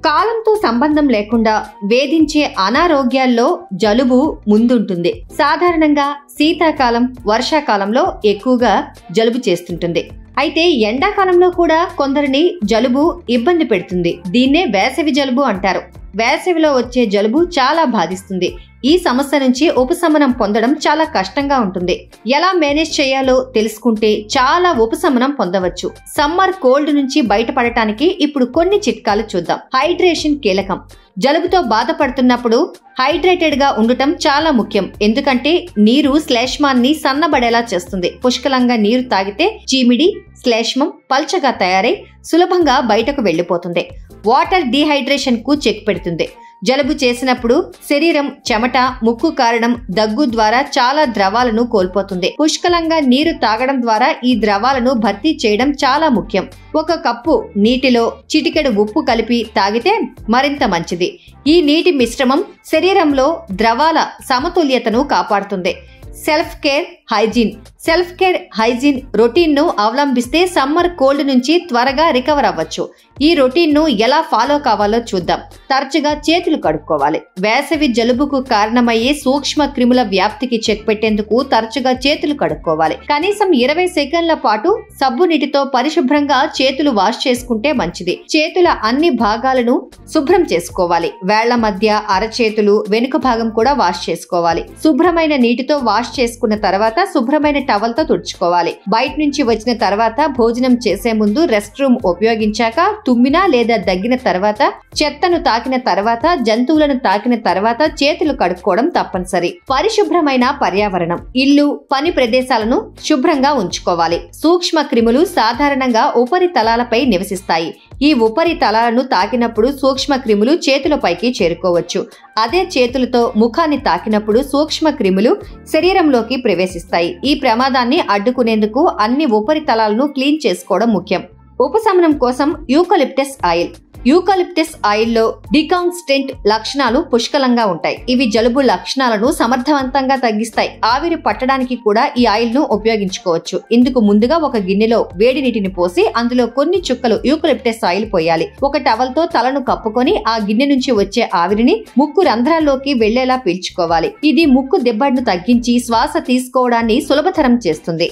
కాలంతో సంబంధం లేకుండా వేధించే అనారోగ్యాల్లో జలుబు ముందుంటుంది. సాధారణంగా శీతాకాలం, వర్షాకాలంలో ఎక్కువగా జలుబు చేస్తుంటుంది. అయితే ఎండాకాలంలో కూడా కొందరిని జలుబు ఇబ్బంది పెడుతుంది. దీన్నే వేసవి జలుబు అంటారు. వేసవిలో వచ్చే జలుబు చాలా బాధిస్తుంది. ఈ సమస్య నుంచి ఉపశమనం పొందడం చాలా కష్టంగా ఉంటుంది. ఎలా మేనేజ్ చేయాలో తెలుసుకుంటే చాలా ఉపశమనం పొందవచ్చు. సమ్మర్ కోల్డ్ నుంచి బయటపడటానికి ఇప్పుడు కొన్ని చిట్కాలు చూద్దాం. హైడ్రేషన్ కీలకం. జలుబుతో బాధపడుతున్నప్పుడు హైడ్రేటెడ్ గా ఉండటం చాలా ముఖ్యం. ఎందుకంటే నీరు శ్లేష్మాన్ని సన్నబడేలా చేస్తుంది. పుష్కలంగా నీరు తాగితే చీమిడి, శ్లేష్మం పల్చగా తయారై సులభంగా బయటకు వెళ్లిపోతుంది. వాటర్ డీహైడ్రేషన్ కు చెక్ పెడుతుంది. జలుబు చేసినప్పుడు శరీరం చెమట, ముక్కు కారడం, దగ్గు ద్వారా చాలా ద్రవాలను కోల్పోతుంది. పుష్కలంగా నీరు తాగడం ద్వారా ఈ ద్రవాలను భర్తీ చేయడం చాలా ముఖ్యం. 1 కప్పు నీటిలో చిటికెడు ఉప్పు కలిపి తాగితే మరింత మంచిది. ఈ నీటి మిశ్రమం శరీరంలో ద్రవాల సమతుల్యతను కాపాడుతుంది. సెల్ఫ్ కేర్ హైజీన్ రొటీన్ ను అవలంబిస్తే సమ్మర్ కోల్డ్ నుంచి త్వరగా రికవర్ అవ్వచ్చు. ఈ రొటీన్ ను ఎలా ఫాలో కావాలో చూద్దాం. తరచుగా చేతులు కడుక్కోవాలి. వేసవి జలుబుకు కారణమయ్యే సూక్ష్మ క్రిముల వ్యాప్తికి చెక్ పెట్టేందుకు తరచుగా చేతులు కడుక్కోవాలి. కనీసం 20 సెకండ్ల పాటు సబ్బు నీటితో పరిశుభ్రంగా చేతులు వాష్ చేసుకుంటే మంచిది. చేతుల అన్ని భాగాలను శుభ్రం చేసుకోవాలి. వేళ్ల మధ్య, అరచేతులు, వెనుక భాగం కూడా వాష్ చేసుకోవాలి. శుభ్రమైన నీటితో వాష్ చేసుకున్న తర్వాత శుభ్రమైన టవల్ తో తుడుచుకోవాలి. బయట నుంచి వచ్చిన తర్వాత, భోజనం చేసే ముందు, రెస్ట్ రూమ్ ఉపయోగించాక, తుమ్మినా లేదా దగ్గిన తర్వాత, చెత్తను తాకిన తర్వాత, జంతువులను తాకిన తర్వాత చేతులు కడుక్కోవడం తప్పనిసరి. పరిశుభ్రమైన పర్యావరణం. ఇల్లు, పని ప్రదేశాలను శుభ్రంగా ఉంచుకోవాలి. సూక్ష్మ క్రిములు సాధారణంగా ఉపరితలాలపై నివసిస్తాయి. ఈ ఉపరితలాలను తాకినప్పుడు సూక్ష్మ క్రిములు చేతులపైకి చేరుకోవచ్చు. అదే చేతులతో ముఖాన్ని తాకినప్పుడు సూక్ష్మ క్రిములు శరీరంలోకి ప్రవేశిస్తాయి. ఈ ప్రమాదాన్ని అడ్డుకునేందుకు అన్ని ఉపరితలాలను క్లీన్ చేసుకోవడం ముఖ్యం. ఉపశమనం కోసం యూకలిప్టస్ ఆయిల్లో డికాంస్టెంట్ లక్షణాలు పుష్కలంగా ఉంటాయి. ఇవి జలుబు లక్షణాలను సమర్థవంతంగా తగ్గిస్తాయి. ఆవిరి పట్టడానికి కూడా ఈ ఆయిల్ ను ఉపయోగించుకోవచ్చు. ఇందుకు ముందుగా ఒక గిన్నెలో వేడి నీటిని పోసి అందులో కొన్ని చుక్కలు యూకలిప్టస్ ఆయిల్ పోయాలి. ఒక టవల్ తో తలను కప్పుకొని ఆ గిన్నె నుంచి వచ్చే ఆవిరిని ముక్కు రంధ్రాల్లోకి వెళ్లేలా పీల్చుకోవాలి. ఇది ముక్కు దిబ్బను తగ్గించి శ్వాస తీసుకోవడాన్ని సులభతరం చేస్తుంది.